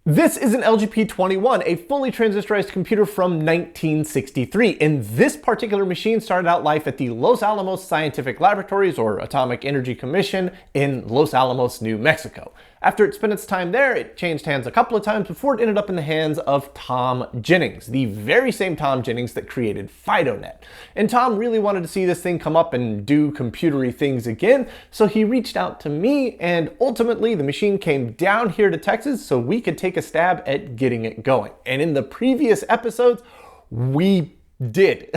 This is an LGP21, a fully transistorized computer from 1963. And this particular machine started out life at the Los Alamos Scientific Laboratories, or Atomic Energy Commission, in Los Alamos, New Mexico. After it spent its time there, it changed hands a couple of times before it ended up in the hands of Tom Jennings, the very same Tom Jennings that created FidoNet. And Tom really wanted to see this thing come up and do computery things again, so he reached out to me, and ultimately the machine came down here to Texas so we could take a stab at getting it going. And in the previous episodes, we did.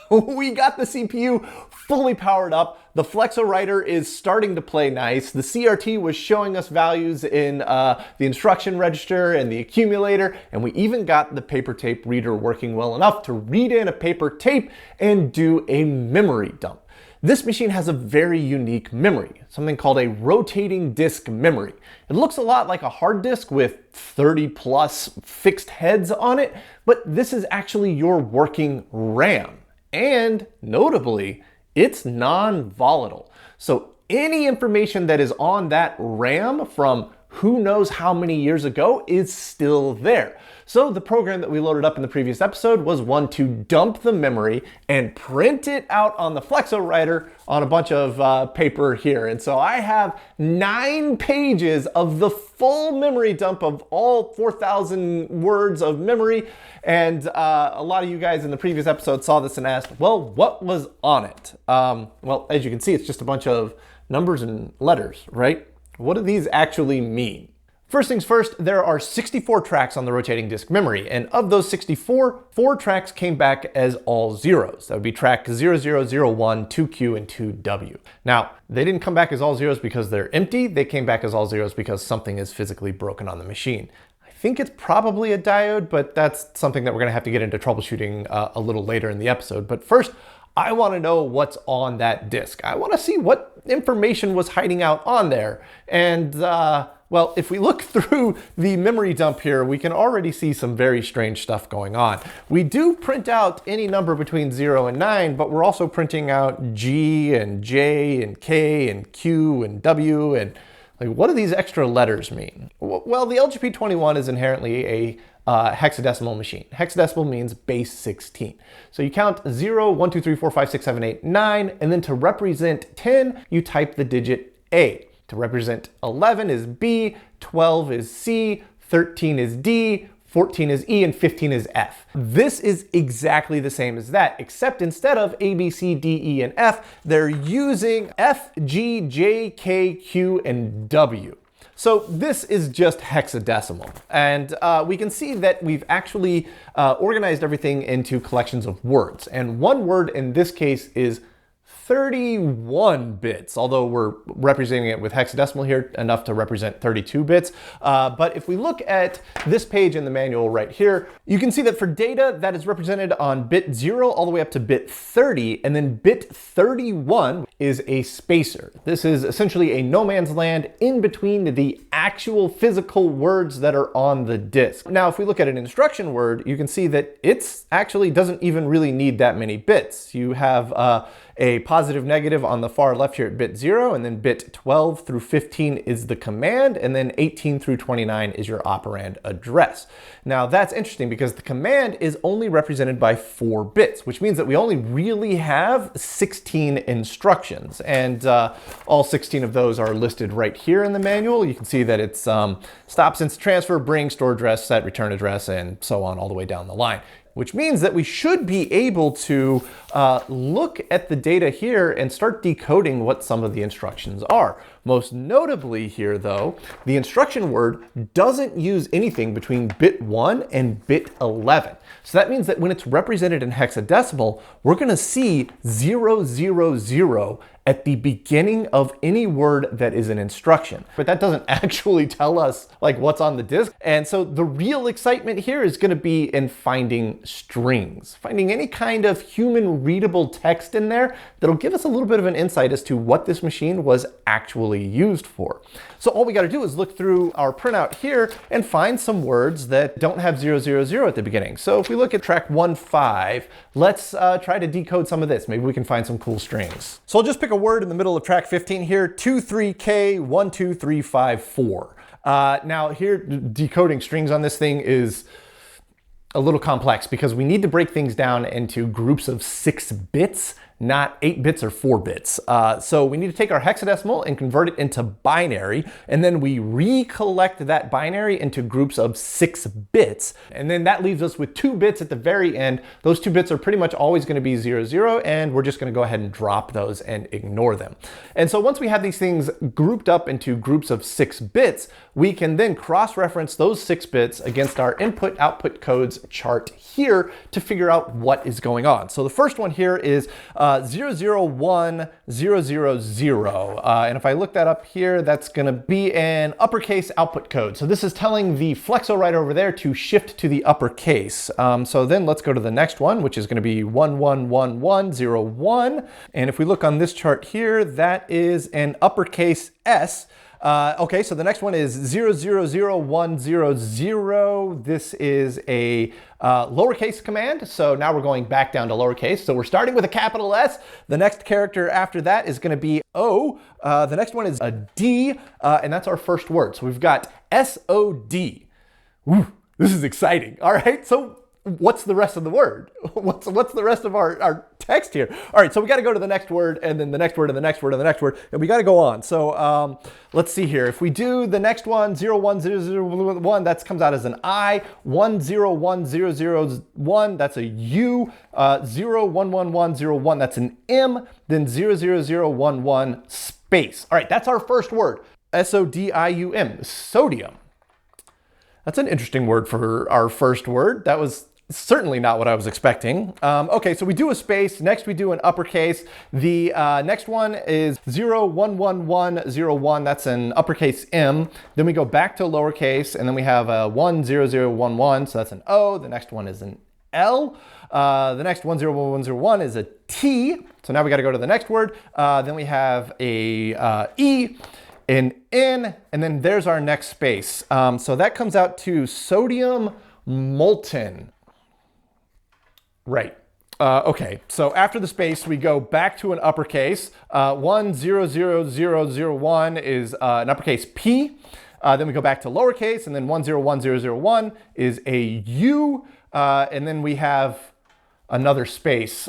We got the CPU fully powered up. The Flexowriter is starting to play nice. The CRT was showing us values in the instruction register and the accumulator, and we even got the paper tape reader working well enough to read in a paper tape and do a memory dump. This machine has a very unique memory, something called a rotating disk memory. It looks a lot like a hard disk with 30 plus fixed heads on it, but this is actually your working RAM. And notably, it's non-volatile. So any information that is on that RAM from who knows how many years ago is still there. So the program that we loaded up in the previous episode was one to dump the memory and print it out on the Flexowriter on a bunch of paper here. And so I have 9 pages of the full memory dump of all 4,000 words of memory. And a lot of you guys in the previous episode saw this and asked, well, what was on it? Well, as you can see, it's just a bunch of numbers and letters, right? What do these actually mean? First things first, there are 64 tracks on the rotating disk memory, and of those 64, 4 tracks came back as all zeros. That would be track 0001, 2Q, and 2W. Now, they didn't come back as all zeros because they're empty, they came back as all zeros because something is physically broken on the machine. I think it's probably a diode, but that's something that we're gonna have to get into troubleshooting a little later in the episode. But first, I want to know what's on that disk. I want to see what information was hiding out on there. And well, if we look through the memory dump here, we can already see some very strange stuff going on. We do print out any number between 0 and 9, but we're also printing out G and J and K and Q and W, and like, what do these extra letters mean? Well, the LGP21 is inherently a hexadecimal machine. Hexadecimal means base 16. So you count 0, 1, 2, 3, 4, 5, 6, 7, 8, 9, and then to represent 10, you type the digit A. To represent 11 is B, 12 is C, 13 is D, 14 is E, and 15 is F. This is exactly the same as that, except instead of A, B, C, D, E, and F, they're using F, G, J, K, Q, and W. So this is just hexadecimal. And we can see that we've actually organized everything into collections of words. And one word in this case is 31 bits, although we're representing it with hexadecimal here, enough to represent 32 bits. But if we look at this page in the manual right here, you can see that for data that is represented on bit 0 all the way up to bit 30, and then bit 31 is a spacer. This is essentially a no man's land in between the actual physical words that are on the disk. Now, if we look at an instruction word, you can see that it's actually doesn't even really need that many bits. You have a positive negative on the far left here at bit 0, and then bit 12 through 15 is the command, and then 18 through 29 is your operand address. Now that's interesting because the command is only represented by 4 bits, which means that we only really have 16 instructions, and all 16 of those are listed right here in the manual. You can see that it's stop, sense, transfer, bring, store address, set, return address, and so on all the way down the line. Which means that we should be able to look at the data here and start decoding what some of the instructions are. Most notably here though, the instruction word doesn't use anything between bit 1 and bit 11. So that means that when it's represented in hexadecimal, we're gonna see 000 at the beginning of any word that is an instruction. But that doesn't actually tell us like what's on the disk. And so the real excitement here is gonna be in finding strings, finding any kind of human readable text in there that'll give us a little bit of an insight as to what this machine was actually used for. So all we gotta do is look through our printout here and find some words that don't have 000 at the beginning. So if we look at track 1.5, let's try to decode some of this. Maybe we can find some cool strings. So I'll just pick a word in the middle of track 15 here, 23K12354. Now here, decoding strings on this thing is a little complex because we need to break things down into groups of 6 bits, not 8 bits or 4 bits. So we need to take our hexadecimal and convert it into binary, and then we recollect that binary into groups of 6 bits. And then that leaves us with 2 bits at the very end. Those 2 bits are pretty much always going to be 0, 0, and we're just going to go ahead and drop those and ignore them. And so once we have these things grouped up into groups of 6 bits, we can then cross-reference those 6 bits against our input-output codes chart here to figure out what is going on. So the first one here is 001000. And if I look that up here, that's going to be an uppercase output code. So this is telling the Flexowriter over there to shift to the uppercase. So then let's go to the next one, which is going to be 111101. And if we look on this chart here, that is an uppercase S. Okay, so the next one is 000100. This is a lowercase command. So now we're going back down to lowercase. So we're starting with a capital S. The next character after that is going to be O. The next one is a D, and that's our first word. So we've got SOD. Ooh, this is exciting. All right, so what's the rest of the word? What's the rest of our text here? All right, so we got to go to the next word, and then the next word, and the next word, and the next word, and we got to go on. So let's see here. If we do the next one, 01001, that comes out as an I. 101001, that's a U. 011101, that's an M. Then 00011 space. All right, that's our first word. SODIUM, sodium. That's an interesting word for our first word. That was certainly not what I was expecting. Okay, so we do a space. Next, we do an uppercase. The next one is 011101. That's an uppercase M. Then we go back to lowercase, and then we have a 10011. So that's an O. The next one is an L. The next 101101 is a T. So now we got to go to the next word. Then we have a E, an N, and then there's our next space. So that comes out to sodium molten. Right. Okay, so after the space, we go back to an uppercase. 100001 is an uppercase P. Then we go back to lowercase, and then 101001 is a U. And then we have another space.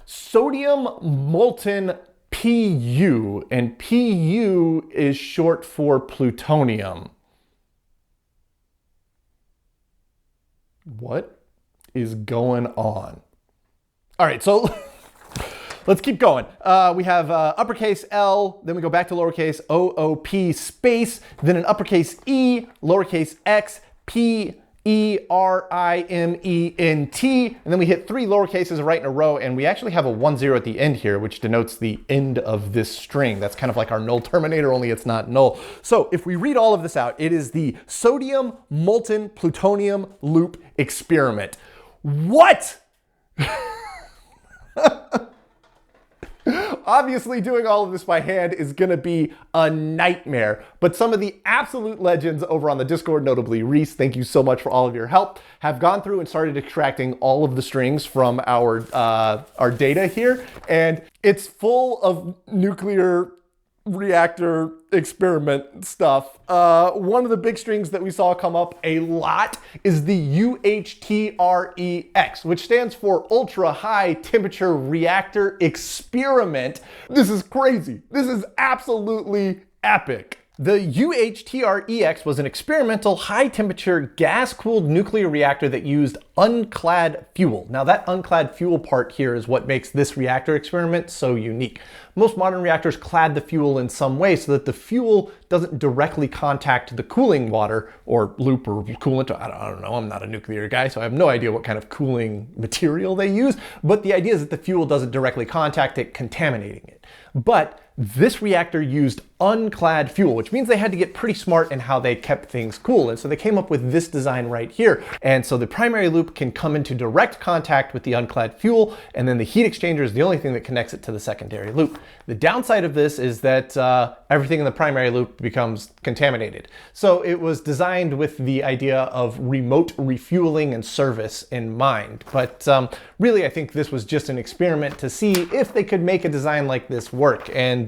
Sodium molten PU, and PU is short for plutonium. What is going on? All right, so let's keep going. We have uppercase L, then we go back to lowercase OOP space, then an uppercase E, lowercase x, P, ERIMENT, and then we hit 3 lowercases right in a row, and we actually have a 10 at the end here, which denotes the end of this string. That's kind of like our null terminator, only it's not null. So if we read all of this out, it is the sodium molten plutonium loop experiment. What? Obviously, doing all of this by hand is going to be a nightmare, but some of the absolute legends over on the Discord, notably Reese, thank you so much for all of your help, have gone through and started extracting all of the strings from our data here, and it's full of nuclear reactor experiment stuff. One of the big strings that we saw come up a lot is the UHTREX, which stands for Ultra High Temperature Reactor Experiment. This is crazy. This is absolutely epic. The UHTREX was an experimental high-temperature gas-cooled nuclear reactor that used unclad fuel. Now that unclad fuel part here is what makes this reactor experiment so unique. Most modern reactors clad the fuel in some way so that the fuel doesn't directly contact the cooling water or loop or coolant. I don't know, I'm not a nuclear guy, so I have no idea what kind of cooling material they use, but the idea is that the fuel doesn't directly contact it, contaminating it. But this reactor used unclad fuel, which means they had to get pretty smart in how they kept things cool. And so they came up with this design right here. And so the primary loop can come into direct contact with the unclad fuel, and then the heat exchanger is the only thing that connects it to the secondary loop. The downside of this is that everything in the primary loop becomes contaminated. So it was designed with the idea of remote refueling and service in mind. But really, I think this was just an experiment to see if they could make a design like this work. work. And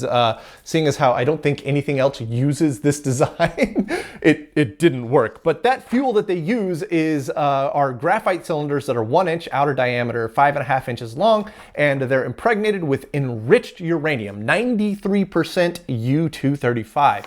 seeing as how I don't think anything else uses this design, it didn't work. But that fuel that they use is our graphite cylinders that are 1 inch outer diameter, 5.5 inches long, and they're impregnated with enriched uranium, 93% U-235.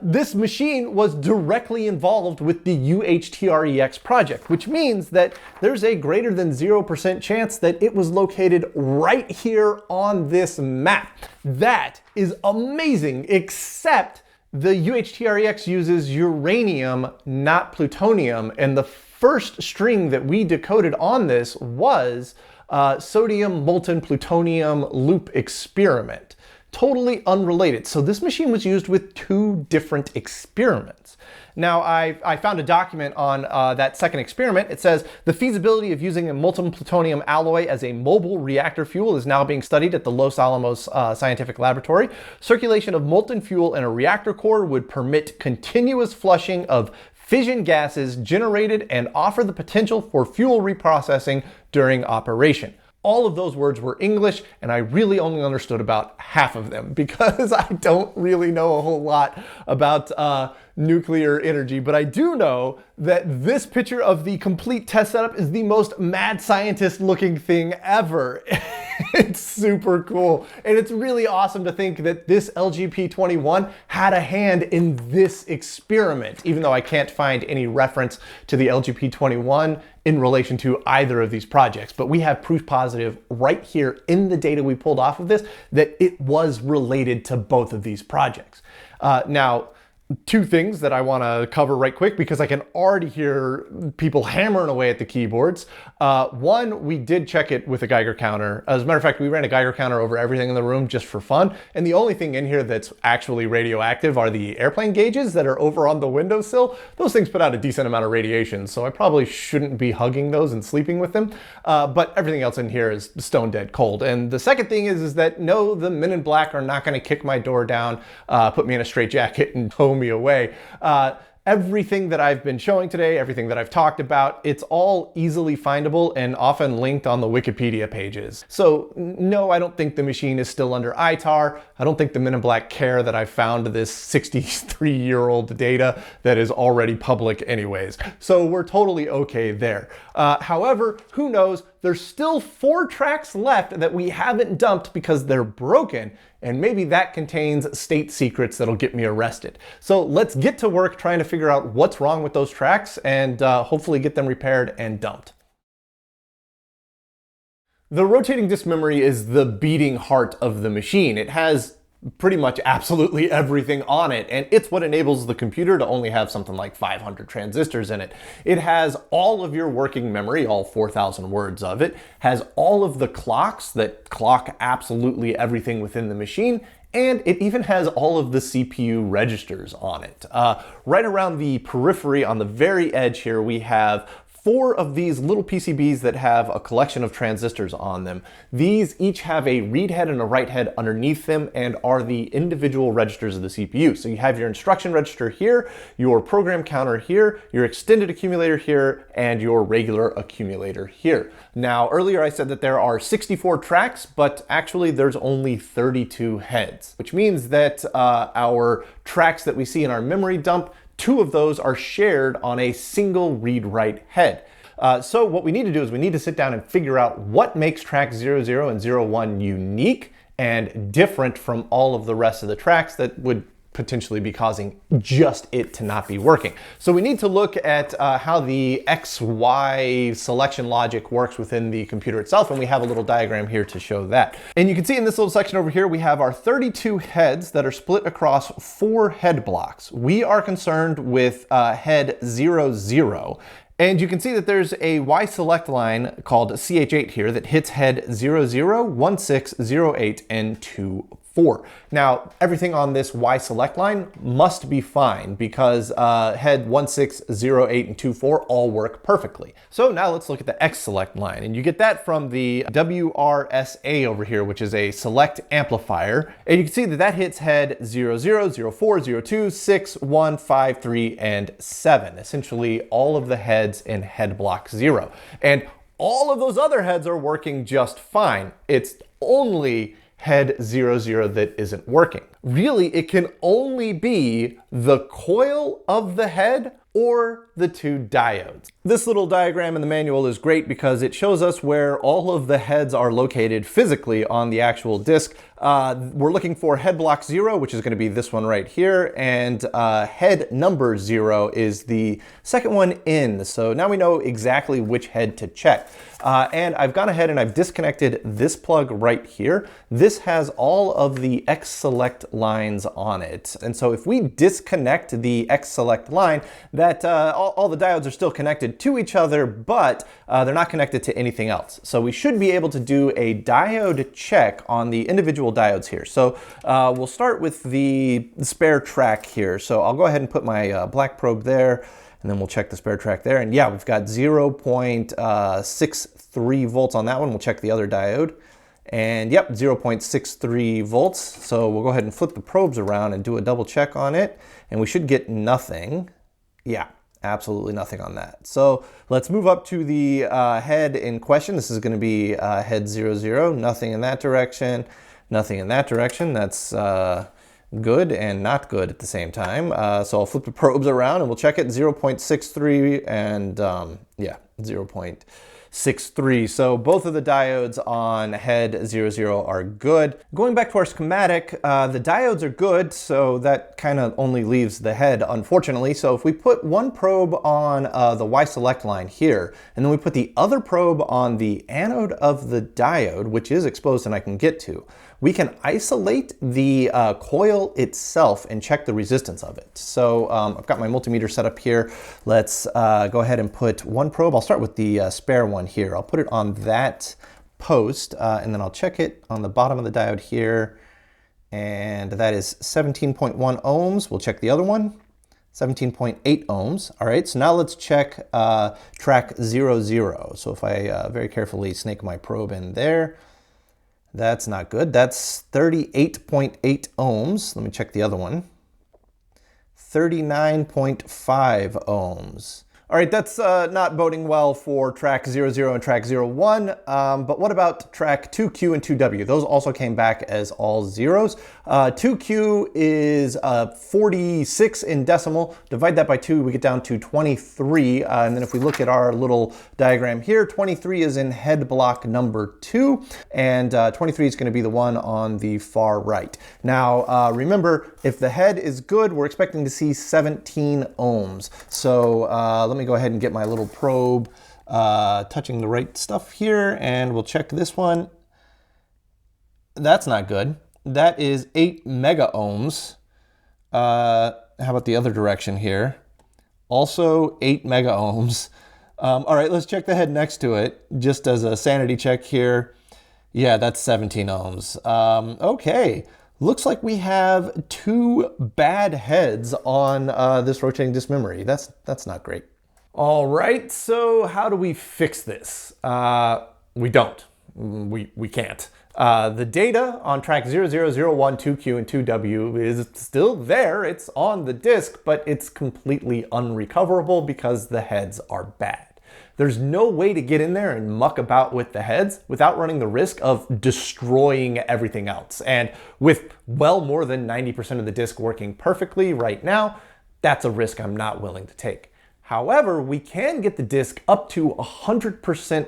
This machine was directly involved with the UHTREX project, which means that there's a greater than 0% chance that it was located right here on this map. That is amazing, except the UHTREX uses uranium, not plutonium, and the first string that we decoded on this was sodium molten plutonium loop experiment. Totally unrelated. So this machine was used with 2 different experiments. Now, I found a document on that second experiment. It says, the feasibility of using a molten plutonium alloy as a mobile reactor fuel is now being studied at the Los Alamos Scientific Laboratory. Circulation of molten fuel in a reactor core would permit continuous flushing of fission gases generated and offer the potential for fuel reprocessing during operation. All of those words were English, and I really only understood about half of them because I don't really know a whole lot about nuclear energy, but I do know that this picture of the complete test setup is the most mad scientist looking thing ever. It's super cool. And it's really awesome to think that this LGP-21 had a hand in this experiment, even though I can't find any reference to the LGP-21 in relation to either of these projects. But we have proof positive right here in the data we pulled off of this that it was related to both of these projects. Now, 2 things that I want to cover right quick because I can already hear people hammering away at the keyboards. One, we did check it with a Geiger counter. As a matter of fact, we ran a Geiger counter over everything in the room just for fun. And the only thing in here that's actually radioactive are the airplane gauges that are over on the windowsill. Those things put out a decent amount of radiation, so I probably shouldn't be hugging those and sleeping with them. But everything else in here is stone dead cold. And the second thing is that no, the men in black are not going to kick my door down, put me in a straitjacket and tow me away. Everything that I've been showing today, everything that I've talked about, it's all easily findable and often linked on the Wikipedia pages. So no, I don't think the machine is still under ITAR. I don't think the Men in Black care that I found this 63-year-old data that is already public anyways. So we're totally okay there. However, who knows? There's still 4 tracks left that we haven't dumped because they're broken. And maybe that contains state secrets that'll get me arrested. So let's get to work trying to figure out what's wrong with those tracks and hopefully get them repaired and dumped. The rotating disk memory is the beating heart of the machine. It has pretty much absolutely everything on it, and it's what enables the computer to only have something like 500 transistors in it. It has all of your working memory, all 4,000 words of it, has all of the clocks that clock absolutely everything within the machine, and it even has all of the CPU registers on it. Right around the periphery on the very edge here, we have 4 of these little PCBs that have a collection of transistors on them. These each have a read head and a write head underneath them and are the individual registers of the CPU. So you have your instruction register here, your program counter here, your extended accumulator here, and your regular accumulator here. Now, earlier I said that there are 64 tracks, but actually there's only 32 heads, which means that our tracks that we see in our memory dump, 2 of those are shared on a single read-write head. So what we need to do is we need to sit down and figure out what makes track 00 and 01 unique and different from all of the rest of the tracks that would potentially be causing just it to not be working. So we need to look at how the XY selection logic works within the computer itself, and we have a little diagram here to show that. And you can see in this little section over here, we have our 32 heads that are split across 4 head blocks. We are concerned with head 00. And you can see that there's a Y select line called CH8 here that hits head 00, 16, 08, and 24. Now, everything on this Y select line must be fine because head 16, 08, and 24 all work perfectly. So now let's look at the X select line, and you get that from the WRSA over here, which is a select amplifier. And you can see that that hits head 00, 04, 02, 6, 1, 5, 3, and 7. Essentially all of the heads in head block 0. And all of those other heads are working just fine. It's only head 00 that isn't working. Really, it can only be the coil of the head or the two diodes. This little diagram in the manual is great because it shows us where all of the heads are located physically on the actual disc. We're looking for head block 0, which is going to be this one right here, and head number 0 is the second one in. So now we know exactly which head to check. And I've gone ahead and I've disconnected this plug right here. This has all of the X select lines on it. And so if we disconnect the X select line, that all the diodes are still connected to each other, but they're not connected to anything else. So we should be able to do a diode check on the individual diodes here. So we'll start with the spare track here. So I'll go ahead and put my black probe there, and then we'll check the spare track there. And yeah, we've got 0.63 volts on that one. We'll check the other diode. And yep, 0.63 volts. So we'll go ahead and flip the probes around and do a double check on it. And we should get nothing. Yeah, absolutely nothing on that. So let's move up to the head in question. This is going to be head 00. Nothing in that direction. Nothing in that direction. That's good and not good at the same time. So I'll flip the probes around and we'll check it. 0.63 and yeah, 0.63. So both of the diodes on head 00 are good. Going back to our schematic, the diodes are good, so that kind of only leaves the head, unfortunately. So if we put one probe on the Y select line here, and then we put the other probe on the anode of the diode, which is exposed and I can get to, we can isolate the coil itself and check the resistance of it. So I've got my multimeter set up here. Let's go ahead and put one probe. I'll start with the spare one here. I'll put it on that post and then I'll check it on the bottom of the diode here. And that is 17.1 ohms. We'll check the other one. 17.8 ohms. All right, so now let's check track 00. So if I very carefully snake my probe in there, that's not good. That's 38.8 ohms. Let me check the other one. 39.5 ohms. All right, that's not boding well for track 00 and track 01, but what about track 2Q and 2W? Those also came back as all zeros. 2Q is 46 in decimal. Divide that by 2, we get down to 23. And then if we look at our little diagram here, 23 is in head block number 2, and 23 is going to be the one on the far right. Now, remember, if the head is good, we're expecting to see 17 ohms. So let me go ahead and get my little probe touching the right stuff here, and we'll check this one. That's not good. That is 8 mega ohms. How about the other direction here? Also 8 mega ohms. All right, let's check the head next to it, just as a sanity check here. Yeah, that's 17 ohms. Okay, looks like we have 2 bad heads on this rotating disc memory. That's not great. All right, so how do we fix this? We don't. We can't. The data on track 00, 01, 2Q, and 2W is still there. It's on the disc, but it's completely unrecoverable because the heads are bad. There's no way to get in there and muck about with the heads without running the risk of destroying everything else. And with well more than 90% of the disc working perfectly right now, that's a risk I'm not willing to take. However, we can get the disc up to 100%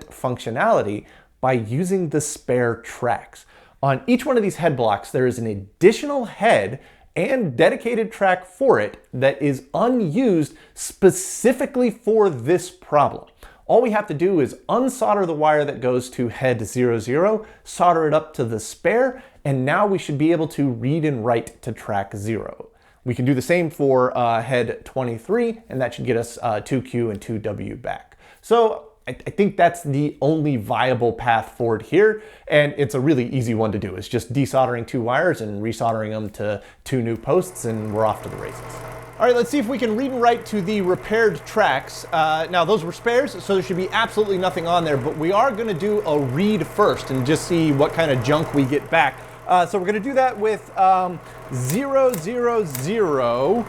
functionality by using the spare tracks. On each one of these head blocks, there is an additional head and dedicated track for it that is unused specifically for this problem. All we have to do is unsolder the wire that goes to head 00, solder it up to the spare, and now we should be able to read and write to track 0. We can do the same for head 23, and that should get us 2Q and 2W back. So I think that's the only viable path forward here, and it's a really easy one to do. It's just desoldering 2 wires and resoldering them to 2 new posts, and we're off to the races. All right, let's see if we can read and write to the repaired tracks. Now, those were spares, so there should be absolutely nothing on there, but we are going to do a read first and just see what kind of junk we get back. So we're going to do that with 000B0000.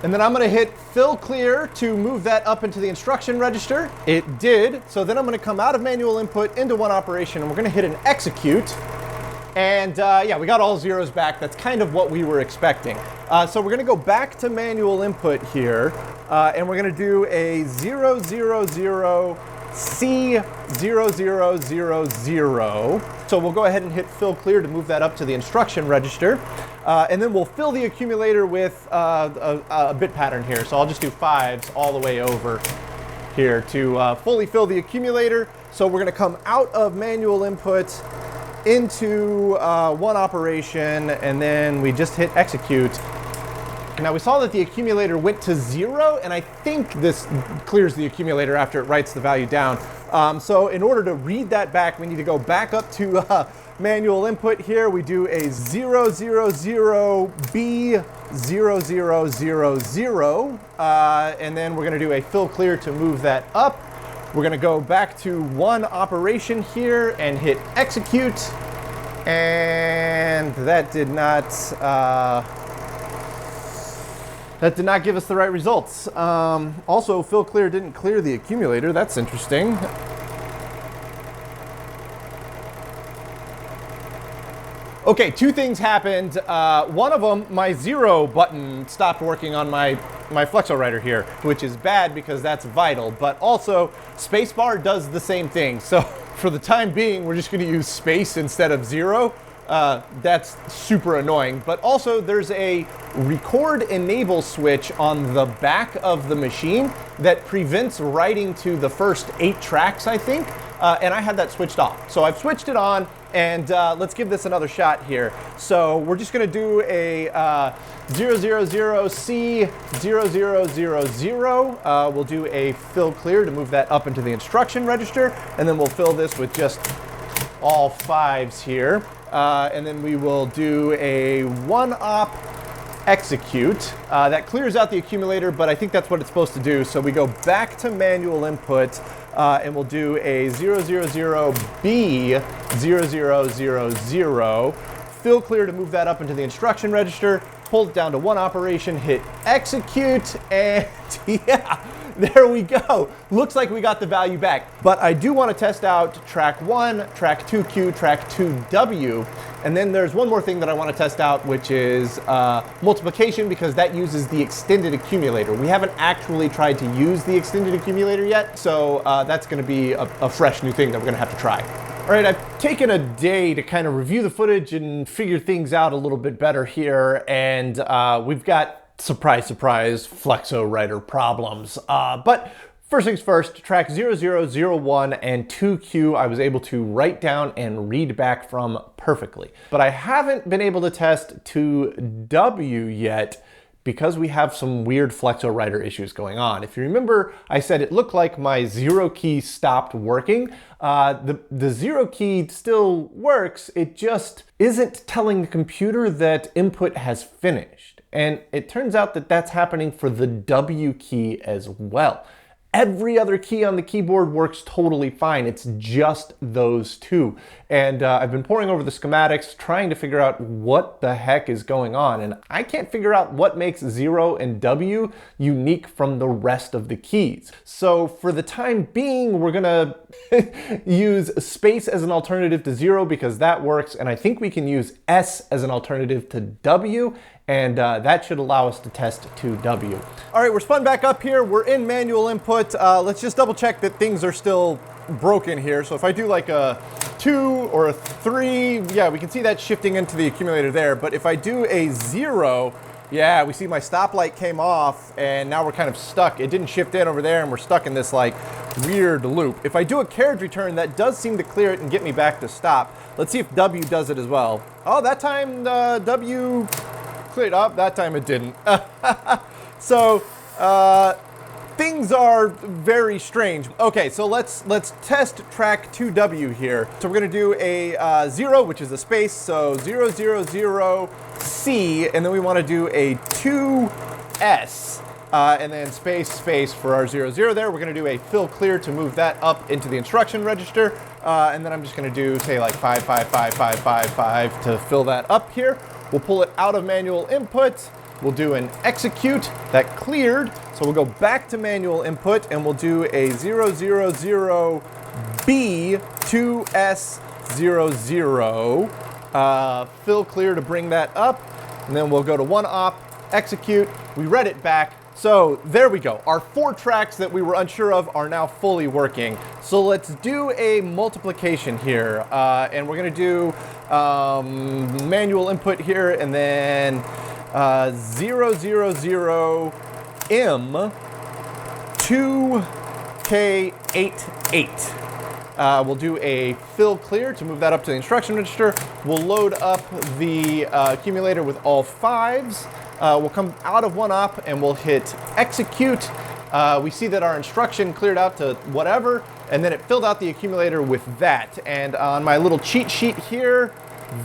And then I'm gonna hit fill clear to move that up into the instruction register. It did. So then I'm gonna come out of manual input into one operation, and we're gonna hit an execute. And yeah, we got all zeros back. That's kind of what we were expecting. So we're gonna go back to manual input here, and we're gonna do a 0, 0, 0, C 0, 0, 0, 0. So we'll go ahead and hit fill clear to move that up to the instruction register. And then we'll fill the accumulator with a bit pattern here. So I'll just do 5s all the way over here to fully fill the accumulator. So we're gonna come out of manual input into one operation, and then we just hit execute. Now we saw that the accumulator went to 0, and I think this clears the accumulator after it writes the value down. So in order to read that back, we need to go back up to manual input here. We do a 0, 0, 0, B 0, 0, 0, 0, and then we're gonna do a fill clear to move that up. We're gonna go back to one operation here and hit execute, and that did not give us the right results. Also, fill clear didn't clear the accumulator. That's interesting. Okay, two things happened. One of them, my 0 button stopped working on my Flexowriter here, which is bad because that's vital, but also spacebar does the same thing. So for the time being, we're just gonna use space instead of 0. That's super annoying. But also there's a record enable switch on the back of the machine that prevents writing to the first 8 tracks, I think. And I had that switched off. So I've switched it on, and let's give this another shot here. So we're just gonna do a 0, 0, 0, C 0, 0, 0, 0. We'll do a fill clear to move that up into the instruction register, and then we'll fill this with just all 5s here. And then we will do a 1-op execute. That clears out the accumulator, but I think that's what it's supposed to do. So we go back to manual input, and we'll do a 0, 0, 0, B 0, 0, 0, 0. Fill clear to move that up into the instruction register. Hold it down to one operation, hit execute, and yeah, there we go. Looks like we got the value back. But I do want to test out track 1, track 2Q, track 2W. And then there's one more thing that I want to test out, which is multiplication, because that uses the extended accumulator. We haven't actually tried to use the extended accumulator yet, so that's going to be a fresh new thing that we're going to have to try. All right, I've taken a day to kind of review the footage and figure things out a little bit better here, and we've got, surprise, surprise, Flexowriter problems. But first things first, track 0001 and 2Q I was able to write down and read back from perfectly. But I haven't been able to test 2W yet because we have some weird Flexowriter issues going on. If you remember, I said it looked like my 0 key stopped working. The 0 key still works, it just isn't telling the computer that input has finished. And it turns out that that's happening for the W key as well. Every other key on the keyboard works totally fine. It's just those two. And I've been poring over the schematics, trying to figure out what the heck is going on. And I can't figure out what makes 0 and W unique from the rest of the keys. So for the time being, we're gonna use space as an alternative to 0 because that works. And I think we can use S as an alternative to W. And that should allow us to test 2W. All right, we're spun back up here. We're in manual input. Let's just double check that things are still broken here. So if I do like a 2 or a 3, yeah, we can see that shifting into the accumulator there. But if I do a 0, yeah, we see my stoplight came off and now we're kind of stuck. It didn't shift in over there and we're stuck in this like weird loop. If I do a carriage return, that does seem to clear it and get me back to stop. Let's see if W does it as well. Oh, that time W cleared up. That time it didn't. So things are very strange. Okay, so let's test track 2W here. So we're gonna do a 0, which is a space, so 0, 0, 0, C, and then we wanna do a 2S, and then space, space for our 0, 0 there. We're gonna do a fill clear to move that up into the instruction register, and then I'm just gonna do, say, like 5, 5, 5, 5, 5, 5 to fill that up here. We'll pull it out of manual input, We'll do an execute, that cleared. So we'll go back to manual input and we'll do a 000B2S00, fill clear to bring that up. And then we'll go to 1op, execute, we read it back. So there we go. Our 4 tracks that we were unsure of are now fully working. So let's do a multiplication here. And we're gonna do manual input here and then 000M2K88. We'll do a fill clear to move that up to the instruction register. We'll load up the accumulator with all 5s. We'll come out of 1op and we'll hit execute. We see that our instruction cleared out to whatever, and then it filled out the accumulator with that. And on my little cheat sheet here,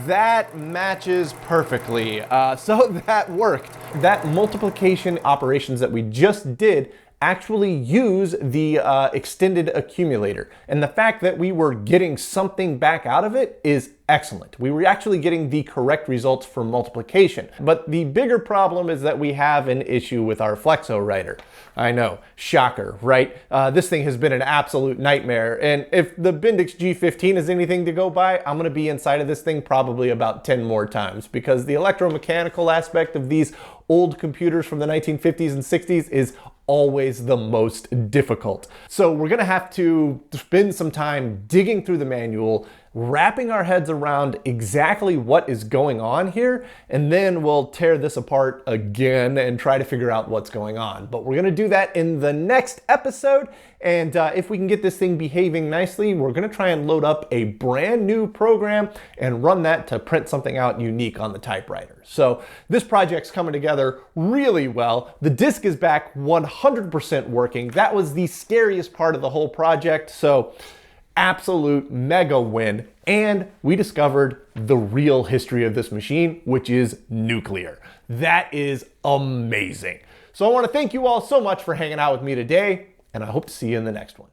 that matches perfectly. So that worked. That multiplication operations that we just did actually use the extended accumulator. And the fact that we were getting something back out of it is excellent. We were actually getting the correct results for multiplication. But the bigger problem is that we have an issue with our Flexowriter. I know, shocker, right? This thing has been an absolute nightmare. And if the Bendix G15 is anything to go by, I'm gonna be inside of this thing probably about 10 more times, because the electromechanical aspect of these old computers from the 1950s and 60s is always the most difficult. So we're gonna have to spend some time digging through the manual, wrapping our heads around exactly what is going on here, and then we'll tear this apart again and try to figure out what's going on. But we're gonna do that in the next episode, and if we can get this thing behaving nicely, we're gonna try and load up a brand new program and run that to print something out unique on the typewriter. So this project's coming together really well. The disk is back 100% working. That was the scariest part of the whole project. So absolute mega win. And we discovered the real history of this machine, which is nuclear. That is amazing. So I want to thank you all so much for hanging out with me today, and I hope to see you in the next one.